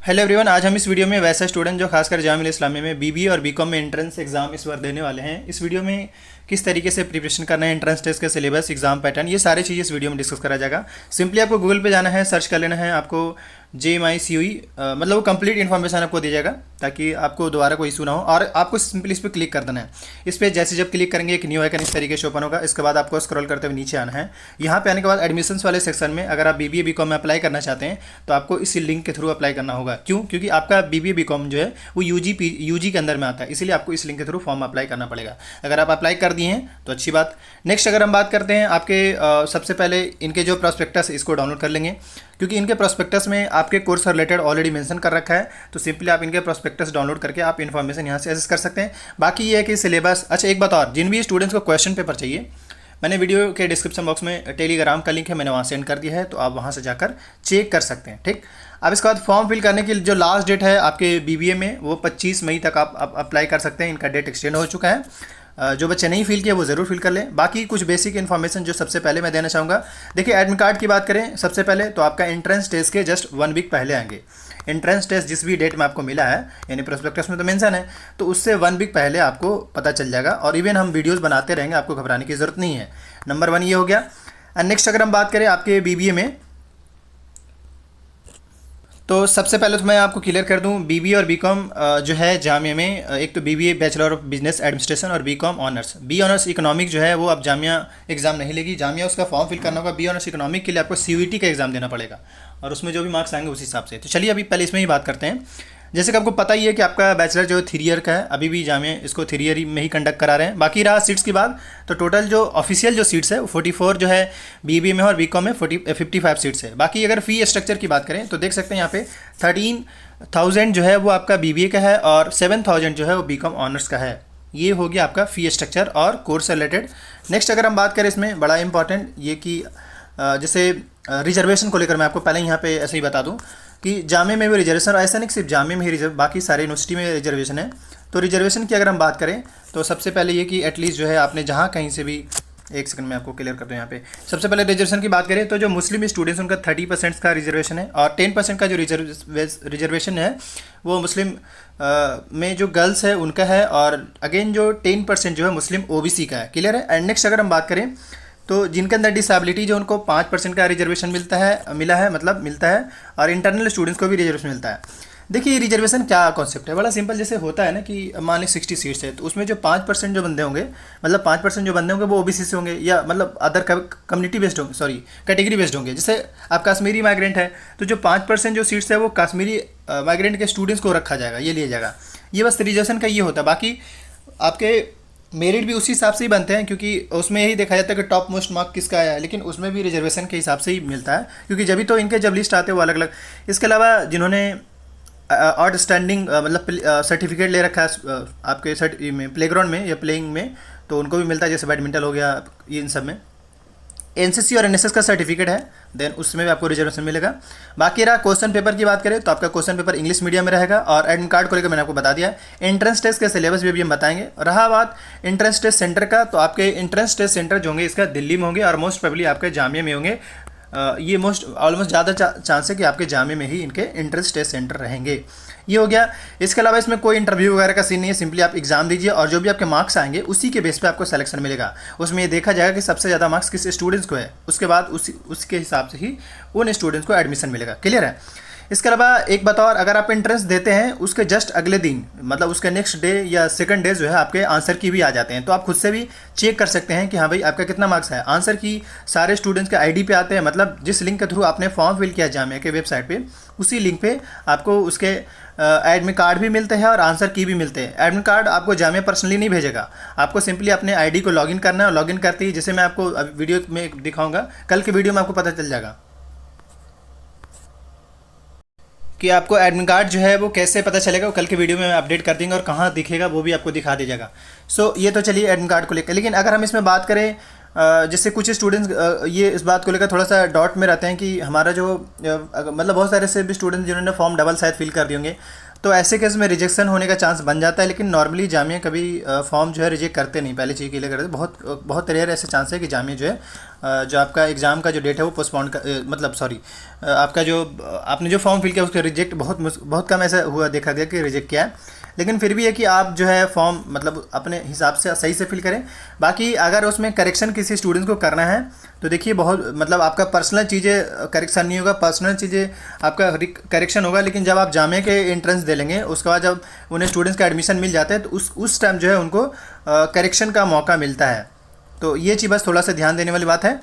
Hello everyone, आज हम इस वीडियो में वैसे स्टूडेंट जो खासकर जामिया इस्लामिया में बीबीए और बीकॉम में एंट्रेंस एग्जाम इस बार देने वाले हैं। इस वीडियो में किस तरीके से प्रिपरेशन करना है, एंट्रेंस टेस्ट का सिलेबस, एग्जाम पैटर्न, ये सारी चीज़ें इस वीडियो में डिस्कस करा जाएगा। सिंपली आपको गूगल पे जाना है, सर्च कर लेना है, आपको JMICUE मतलब वो कंप्लीट इन्फॉर्मेशन आपको दी जाएगा ताकि आपको दोबारा कोई इशू ना हो। और आपको सिंपली इस पर क्लिक कर देना है। इस पर जैसे जब क्लिक करेंगे एक न्यू आइकन इस तरीके से ओपन होगा। इसके बाद आपको स्क्रॉल करते हुए नीचे आना है। यहाँ पे आने के बाद एडमिशन्स वाले सेक्शन में अगर आप बीबीए बीकॉम में अप्लाई करना चाहते हैं तो आपको इसी लिंक के थ्रू अप्लाई करना होगा। क्यों? क्योंकि आपका बीबीए बीकॉम जो है वो यूजी के अंदर में आता है, इसीलिए आपको इस लिंक के थ्रू फॉर्म अप्लाई करना पड़ेगा। अगर आप अप्लाई कर दिए हैं तो अच्छी बात। नेक्स्ट अगर हम बात करते हैं आपके सबसे पहले इनके जो प्रॉस्पेक्टस है इसको डाउनलोड कर लेंगे, क्योंकि इनके प्रॉस्पेक्टस में आपके कोर्स से रिलेटेड ऑलरेडी मेंशन कर रखा है। तो सिंपली आप इनके प्रॉस्पेक्टस डाउनलोड करके आप इन्फॉर्मेशन यहाँ से एक्सेस कर सकते हैं। बाकी ये है कि सिलेबस। अच्छा, एक बात और, जिन भी स्टूडेंट्स को क्वेश्चन पेपर चाहिए, मैंने वीडियो के डिस्क्रिप्शन बॉक्स में टेलीग्राम का लिंक है, मैंने वहाँ सेंड कर दिया है, तो आप वहाँ से जाकर चेक कर सकते हैं। ठीक। अब इसके बाद फॉर्म फिल करने की जो लास्ट डेट है आपके बीबीए में वो 25 मई तक आप अप्लाई कर सकते हैं। इनका डेट एक्सटेंड हो चुका है। जो बच्चे नहीं फिल किए वो ज़रूर फिल कर लें। बाकी कुछ बेसिक इन्फॉर्मेशन जो सबसे पहले मैं देना चाहूँगा, देखिए एडमिट कार्ड की बात करें सबसे पहले तो आपका एंट्रेंस टेस्ट के जस्ट 1 वीक पहले आएंगे। एंट्रेंस टेस्ट जिस भी डेट में आपको मिला है, यानी प्रोस्पेक्टस में तो मेंशन है, तो उससे 1 वीक पहले आपको पता चल जाएगा। और इवन हम वीडियोस बनाते रहेंगे, आपको घबराने की ज़रूरत नहीं है। नंबर 1 ये हो गया। एंड नेक्स्ट अगर हम बात करें आपके बीबीए में, तो सबसे पहले तो मैं आपको क्लियर कर दूं, बीबीए और बीकॉम जो है जामिया में, एक तो BBA bachelor of business administration और BCom honours. B honours economic जो है वो अब जामिया एग्जाम नहीं लेगी। जामिया उसका फॉर्म फिल करना होगा। बी ऑनर्स इकोनॉमिक के लिए आपको CUET का एग्जाम देना पड़ेगा और उसमें जो भी मार्क्स आएंगे उस हिसाब से। तो चलिए अभी पहले इसमें ही बात करते हैं। जैसे कि आपको पता ही है कि आपका बैचलर जो 3 ईयर का है, अभी भी जामिया इसको 3 ईयर में ही कंडक्ट करा रहे हैं। बाकी रहा सीट्स की बात, तो टोटल जो ऑफिशियल जो सीट्स है वो 44 जो है बीबीए में, और बीकॉम में 55 सीट्स है। बाकी अगर फ़ी स्ट्रक्चर की बात करें तो देख सकते हैं यहाँ पे 13,000 जो है वो आपका बीबीए का है और 7,000 जो है वो बीकॉम ऑनर्स का है। ये हो गया आपका फ़ी स्ट्रक्चर और कोर्स से रिलेटेड। नेक्स्ट अगर हम बात करें इसमें बड़ा इंपॉर्टेंट ये कि जैसे रिजर्वेशन को लेकर मैं आपको पहले यहाँ पे ऐसे ही बता दूँ कि जामिया में भी रिजर्वेशन, ऐसा नहीं सिर्फ जामिया में ही रिजर्व, बाकी सारे यूनिवर्सिटी में रिजर्वेशन है। तो रिजर्वेशन की अगर हम बात करें तो सबसे पहले ये कि एटलीस्ट जो है आपने जहाँ कहीं से भी, एक सेकंड में आपको क्लियर कर दूँ यहाँ पे। सबसे पहले रिजर्वेशन की बात करें तो जो मुस्लिम स्टूडेंट्स उनका 30% का रिजर्वेशन है, और 10% का जो रिजर्वेशन है वो मुस्लिम में जो गर्ल्स है उनका है, और अगेन जो 10% जो है मुस्लिम OBC का है। क्लियर है। एंड नेक्स्ट अगर हम बात करें तो जिनके अंदर डिसेबिलिटी जो उनको 5% का रिजर्वेशन मिलता है, और इंटरनल स्टूडेंट्स को भी रिजर्वेशन मिलता है। देखिए रिजर्वेशन क्या कॉन्सेप्ट है, बड़ा सिंपल। जैसे होता है ना कि मान ली 60 सीट्स है, तो उसमें जो 5% जो बंदे होंगे, मतलब 5% जो बंदे होंगे वो OBC से होंगे, या मतलब अदर कम्युनिटी बेस्ड होंगे, सॉरी कैटेगरी बेस्ड होंगे। जैसे आप कश्मीरी माइग्रेंट है तो जो 5% जो सीट्स है वो कश्मीरी माइग्रेंट के स्टूडेंट्स को रखा जाएगा, ये लिया जाएगा। ये बस रिजर्वेशन का ये होता है। बाकी आपके मेरिट भी उसी हिसाब से ही बनते हैं, क्योंकि उसमें यही देखा जाता है कि टॉप मोस्ट मार्क किसका आया है, लेकिन उसमें भी रिजर्वेशन के हिसाब से ही मिलता है, क्योंकि जब भी तो इनके जब लिस्ट आते हैं वो अलग अलग। इसके अलावा जिन्होंने आउटस्टैंडिंग मतलब सर्टिफिकेट ले रखा है आपके में प्लेग्राउंड में या प्लेइंग में, तो उनको भी मिलता है। जैसे बैडमिंटन हो गया, ये इन सब में NCC और NSS का सर्टिफिकेट है, देन उसमें भी आपको रिजर्वेशन मिलेगा। बाकी रहा क्वेश्चन पेपर की बात करें तो आपका क्वेश्चन पेपर इंग्लिश मीडियम में रहेगा, और एडमिट कार्ड को लेकर मैंने आपको बता दिया है। एंट्रेंस टेस्ट के सिलेबस भी अभी हम बताएंगे। रहा बात एंट्रेंस टेस्ट सेंटर का, तो आपके एंट्रेंस टेस्ट सेंटर जो होंगे इसका दिल्ली में होंगे, और मोस्ट प्रोबेबली आपके जामिया में होंगे। ये ऑलमोस्ट ज़्यादा चांस है कि आपके जामिया में ही इनके एंट्रेंस टेस्ट सेंटर रहेंगे। ये हो गया। इसके अलावा इसमें कोई इंटरव्यू वगैरह का सीन नहीं है, सिंपली आप एग्जाम दीजिए और जो भी आपके मार्क्स आएंगे उसी के बेस पे आपको सिलेक्शन मिलेगा। उसमें ये देखा जाएगा कि सबसे ज़्यादा मार्क्स किस स्टूडेंट्स को है, उसके बाद उसके हिसाब से ही उन स्टूडेंट्स को एडमिशन मिलेगा। क्लियर है। इसके अलावा एक बात और, अगर आप एंट्रेंस देते हैं उसके जस्ट अगले दिन, मतलब उसके नेक्स्ट डे या सेकंड डे जो है आपके आंसर की भी आ जाते हैं, तो आप खुद से भी चेक कर सकते हैं कि हाँ भाई आपका कितना मार्क्स है। आंसर की सारे स्टूडेंट्स के ID पे आते हैं, मतलब जिस लिंक के थ्रू आपने फॉर्म फिल किया जामिया के वेबसाइट पे, उसी लिंक पे आपको उसके एडमिट कार्ड भी मिलते हैं और आंसर की भी मिलते हैं। एडमिट कार्ड आपको जामिया पर्सनली नहीं भेजेगा, आपको सिंपली अपने ID को लॉगिन करना है, और लॉगिन करते ही जैसे मैं आपको वीडियो में दिखाऊंगा, कल के वीडियो में आपको पता चल जाएगा कि आपको एडमिट कार्ड जो है वो कैसे पता चलेगा। वो कल के वीडियो में अपडेट कर देंगे, और कहाँ दिखेगा वो भी आपको दिखा दिया जाएगा। सो ये तो चलिए एडमिट कार्ड को लेकर। लेकिन अगर हम इसमें बात करें, जैसे कुछ स्टूडेंट्स ये इस बात को लेकर थोड़ा सा डाउट में रहते हैं कि हमारा जो मतलब बहुत सारे से भी स्टूडेंट्स जिन्होंने फॉर्म डबल शायद फिल कर दिए होंगे, तो ऐसे केस में रिजेक्शन होने का चांस बन जाता है, लेकिन नॉर्मली जामिया कभी फॉर्म जो है रिजेक्ट करते नहीं, पहले चीज़ के लिए करते, बहुत बहुत रेयर ऐसे चांस है कि जामिया जो है जो आपका एग्ज़ाम का जो डेट है वो पोस्टपोन मतलब सॉरी आपका जो आपने जो फॉर्म फिल किया उसका रिजेक्ट बहुत कम ऐसा हुआ देखा गया कि रिजेक्ट किया है। लेकिन फिर भी है कि आप जो है फॉर्म मतलब अपने हिसाब से सही से फिल करें। बाकी अगर उसमें करेक्शन किसी स्टूडेंट्स को करना है तो देखिए बहुत मतलब आपका पर्सनल चीज़ें करेक्शन नहीं होगा, पर्सनल चीज़ें आपका करेक्शन होगा, लेकिन जब आप जामिया के एंट्रेंस दे लेंगे उसके बाद जब उन्हें स्टूडेंट्स का एडमिशन मिल जाता है तो उस टाइम जो है उनको करेक्शन का मौका मिलता है। तो ये चीज़ बस थोड़ा सा ध्यान देने वाली बात है।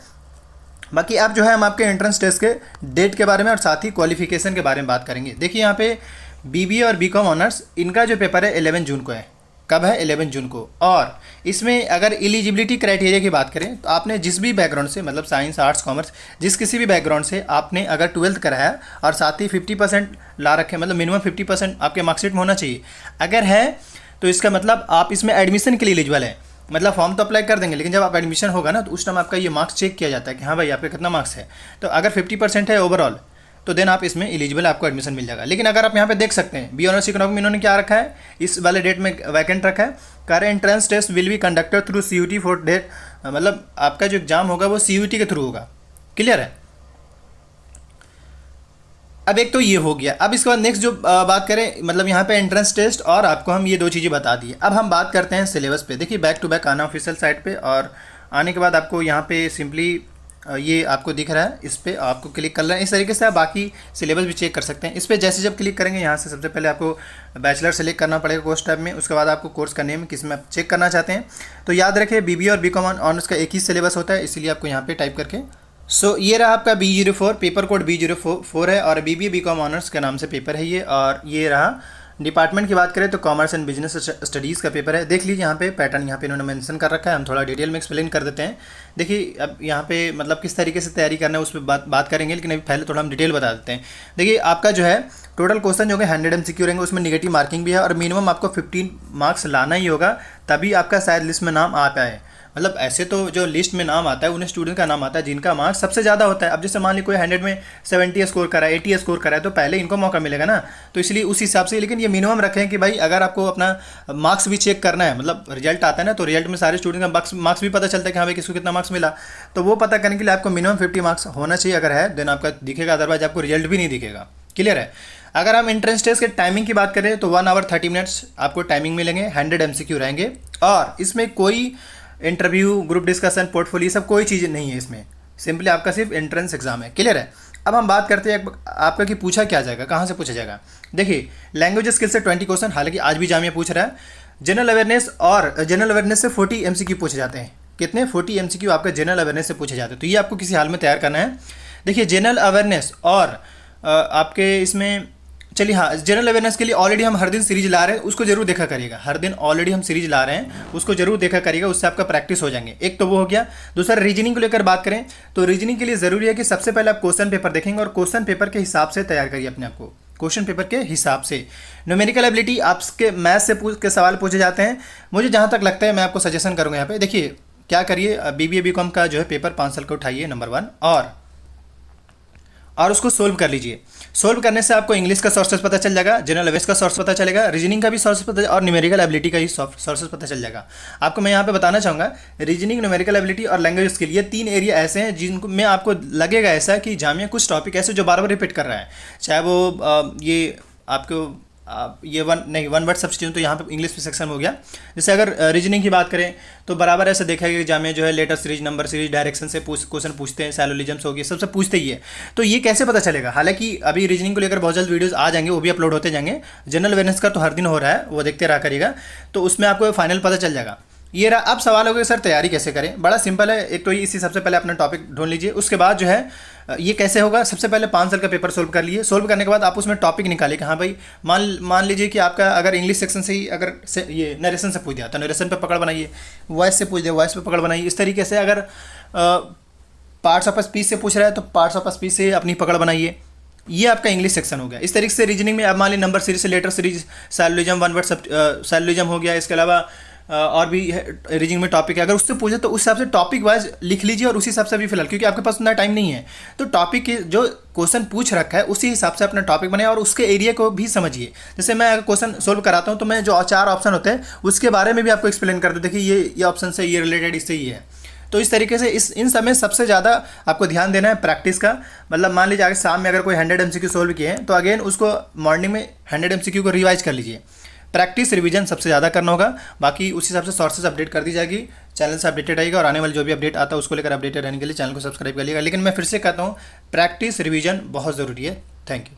बाकी अब जो है हम आपके एंट्रेंस टेस्ट के डेट के बारे में और साथ ही क्वालिफिकेशन के बारे में बात करेंगे। देखिए यहाँ पे बीबीए और बीकॉम ऑनर्स इनका जो पेपर है 11 जून को है। कब है? 11 जून को। और इसमें अगर एलिजिबिलिटी क्राइटेरिया की बात करें तो आपने जिस भी बैकग्राउंड से मतलब साइंस आर्ट्स कॉमर्स जिस किसी भी बैकग्राउंड से आपने अगर 12th कराया और साथ ही 50% ला रखे मतलब मिनिमम 50% आपके मार्कशीट में होना चाहिए, अगर है तो इसका मतलब आप इसमें एडमिशन के लिए एलिजिबल है। मतलब फॉर्म तो अप्लाई कर देंगे, लेकिन जब आप एडमिशन होगा ना तो उस टाइम आपका ये मार्क्स चेक किया जाता है कि हाँ भाई आपके कितना मार्क्स है। तो अगर 50% है ओवरऑल तो देन आप इसमें एलिजिबल आपको एडमिशन मिल जाएगा। लेकिन अगर आप यहाँ पे देख सकते हैं बी ऑनर्स इकोनॉमी में इन्होंने क्या रखा है, इस वाले डेट में वैकेंट रखा है, current entrance test will be conducted through CUT for date, मतलब आपका जो एग्जाम होगा वो CUT के थ्रू होगा। क्लियर है? अब एक तो ये हो गया। अब इसके बाद नेक्स्ट जो बात करें मतलब यहाँ पे एंट्रेंस टेस्ट और आपको हम ये दो चीज़ें बता दी। अब हम बात करते हैं सिलेबस पे। देखिए बैक टू बैक आना ऑफिशियल साइट पे, और आने के बाद आपको यहाँ पे सिंपली ये आपको दिख रहा है, इस पर आपको क्लिक करना है। इस तरीके से आप बाकी सिलेबस भी चेक कर सकते हैं। इस पर जैसे जब क्लिक करेंगे यहाँ से सबसे पहले आपको बैचलर सेलेक्ट करना पड़ेगा कोर्स टैब में, उसके बाद आपको कोर्स का नेम किस में आप चेक करना चाहते हैं। तो याद रखिए बीबीए और बीकॉम ऑनर्स का एक ही सिलेबस होता है, इसीलिए आपको यहाँ पे टाइप करके ये रहा आपका B04, पेपर कोड B04 है और बीबीए बीकॉम ऑनर्स के नाम से पेपर है ये। और ये रहा डिपार्टमेंट की बात करें तो कॉमर्स एंड बिजनेस स्टडीज़ का पेपर है। देख लीजिए यहाँ पे पैटर्न यहाँ पे इन्होंने मेंशन कर रखा है, हम थोड़ा डिटेल में एक्सप्लेन कर देते हैं। देखिए अब यहाँ पे मतलब किस तरीके से तैयारी करना है उस पर बात करेंगे, लेकिन अभी पहले थोड़ा हम डिटेल बता देते हैं। देखिए आपका जो है टोटल क्वेश्चन जो है 100 MCQ रहेंगे, उसमें निगेटिव मार्किंग भी है और मिनिमम आपको 15 मार्क्स लाना ही होगा, तभी आपका शायद लिस्ट में नाम आ पाए। मतलब ऐसे तो जो लिस्ट में नाम आता है उन्हें स्टूडेंट का नाम आता है जिनका मार्क्स सबसे ज़्यादा होता है। अब जैसे मान ली कोई 100 में 70 स्कोर करा है, 80 स्कोर करा है, तो पहले इनको मौका मिलेगा ना, तो इसलिए उस हिसाब से। लेकिन ये मिनिमम रखें कि भाई अगर आपको अपना मार्क्स भी चेक करना है, मतलब रिजल्ट आता है ना तो रिजल्ट में सारे स्टूडेंट का मार्क्स भी पता चलता है कि हाँ भाई किसको कितना मार्क्स मिला, तो वो पता करने के लिए आपको मिनिमम 50 मार्क्स होना चाहिए। अगर है देन आपका दिखेगा, अदरवाइज आपको रिजल्ट भी नहीं दिखेगा। क्लियर है? अगर हम एंट्रेंस टेस्ट के टाइमिंग की बात करें तो 1 आवर 30 मिनट्स आपको टाइमिंग मिलेंगे, 100 MCQ रहेंगे और इसमें कोई इंटरव्यू, ग्रुप डिस्कशन, पोर्टफोलियो सब कोई चीज़ नहीं है इसमें, सिंपली आपका सिर्फ एंट्रेंस एग्जाम है। क्लियर है? अब हम बात करते हैं आपका कि पूछा क्या जाएगा, कहाँ से पूछा जाएगा। देखिए लैंग्वेज स्किल से 20 क्वेश्चन, हालांकि आज भी जामिया पूछ रहा है। जनरल अवेयरनेस से 40 MCQ पूछे जाते हैं। कितने? 40 MCQ आपका जनरल अवेयरनेस से पूछे जाते हैं, तो ये आपको किसी हाल में तैयार करना है। देखिए जनरल अवेयरनेस और आपके इसमें चलिए हाँ, जनरल अवेयरनेस के लिए ऑलरेडी हम हर दिन सीरीज ला रहे हैं, उसको जरूर देखा करिएगा। हर दिन ऑलरेडी हम सीरीज ला रहे हैं, उसको जरूर देखा करिएगा, उससे आपका प्रैक्टिस हो जाएंगे। एक तो वो हो गया। दूसरा रीजनिंग को लेकर बात करें तो रीजनिंग के लिए ज़रूरी है कि सबसे पहले आप क्वेश्चन पेपर देखेंगे और क्वेश्चन पेपर के हिसाब से तैयार करिए अपने आप को, क्वेश्चन पेपर के हिसाब से। न्यूमेरिकल एबिलिटी आपके मैथ से के सवाल पूछे जाते हैं। मुझे जहाँ तक लगता है मैं आपको सजेशन करूँगा यहाँ पे, देखिए क्या करिए, बीबीए बीकॉम का जो है पेपर 5 साल का उठाइए नंबर 1 और उसको सोल्व कर लीजिए। सोल्व करने से आपको इंग्लिश का सोर्सेस पता चल जाएगा, जनरल अवेयरनेस का सोर्स पता चलेगा, रीजनिंग का भी सोर्स पता और न्यूमेरिकल एबिलिटी का ही सोर्सेस पता चल जाएगा। आपको मैं यहाँ पे बताना चाहूँगा रीजनिंग, न्यूमेरिकल एबिलिटी और लैंग्वेज स्किल, ये 3 एरिया ऐसे हैं जिनको में आपको लगेगा ऐसा कि जामिया कुछ टॉपिक ऐसे जो बार बार रिपीट कर रहा है, चाहे वो ये आपको ये वन वर्ड सब्स्टिट्यूशन, तो यहाँ पे इंग्लिश पे सेक्शन हो गया। जैसे अगर रीजनिंग की बात करें तो बराबर ऐसा देखा गया कि जामिया जो है letter series, number series, direction से क्वेश्चन पूछते हैं, सैलोलिजम्स हो गए, सबसे पूछते ही है। तो ये कैसे पता चलेगा? हालांकि अभी रीजनिंग को लेकर बहुत जल्द वीडियोस आ जाएंगे, वो भी अपलोड होते जाएंगे। जनरल अवेयरनेस का तो हर दिन हो रहा है, वो देखते रहा करिएगा, तो उसमें आपको फाइनल पता चल जाएगा। ये रहा। अब सवाल होगा सर तैयारी कैसे करें? बड़ा सिंपल है। एक तो इसी सबसे पहले अपना टॉपिक ढूंढ लीजिए, उसके बाद जो है ये कैसे होगा, सबसे पहले 5 साल का पेपर सोल्व कर लिए। सोल्व करने के बाद आप उसमें टॉपिक निकालिए कि हाँ भाई मान लीजिए कि आपका अगर इंग्लिश सेक्शन से ही अगर ये नरेशन से पूछ दिया तो नरेशन पे पकड़ बनाइए, वॉइस से पूछ दिया वॉइस पे पकड़ बनाइए। इस तरीके से अगर पार्ट्स ऑफ स्पीच से पूछ रहा है तो पार्ट्स ऑफ स्पीच से अपनी पकड़ बनाइए। ये आपका इंग्लिश सेक्शन हो गया। इस तरीके से रीजनिंग में अब मान लीजिए नंबर सीरीज से लेटर सीरीज, सैलोलिज्म, वन वर्ड सैलोलिज्म हो गया, इसके अलावा और भी रीजनिंग में टॉपिक है, अगर उससे पूछे तो उस हिसाब से टॉपिक वाइज लिख लीजिए और उसी हिसाब से अभी फिलहाल, क्योंकि आपके पास उतना टाइम नहीं है, तो टॉपिक के जो क्वेश्चन पूछ रखा है उसी हिसाब से अपना टॉपिक बनाए और उसके एरिया को भी समझिए। जैसे मैं अगर क्वेश्चन सोल्व कराता हूँ तो मैं जो 4 ऑप्शन होते हैं उसके बारे में भी आपको एक्सप्लेन कर दूँ, देखिए ये ऑप्शन से ये रिलेटेड, इससे ये है। तो इस तरीके से इन सब में सबसे ज़्यादा आपको ध्यान देना है प्रैक्टिस का। मतलब मान लीजिए अगर शाम में अगर कोई 100 MCQ सोल्व किए हैं तो अगेन उसको मॉर्निंग में 100 MCQ को रिवाइज कर लीजिए। प्रैक्टिस रिवीजन सबसे ज़्यादा करना होगा, बाकी उस हिसाब से सोर्सेज अपडेट कर दी जाएगी, चैनल से अपडेटेड रहेगा और आने वाले जो भी अपडेट आता है उसको लेकर अपडेटेड रहने के लिए चैनल को सब्सक्राइब कर लीजिएगा। लेकिन मैं फिर से कहता हूँ प्रैक्टिस रिवीजन बहुत ज़रूरी है। Thank you.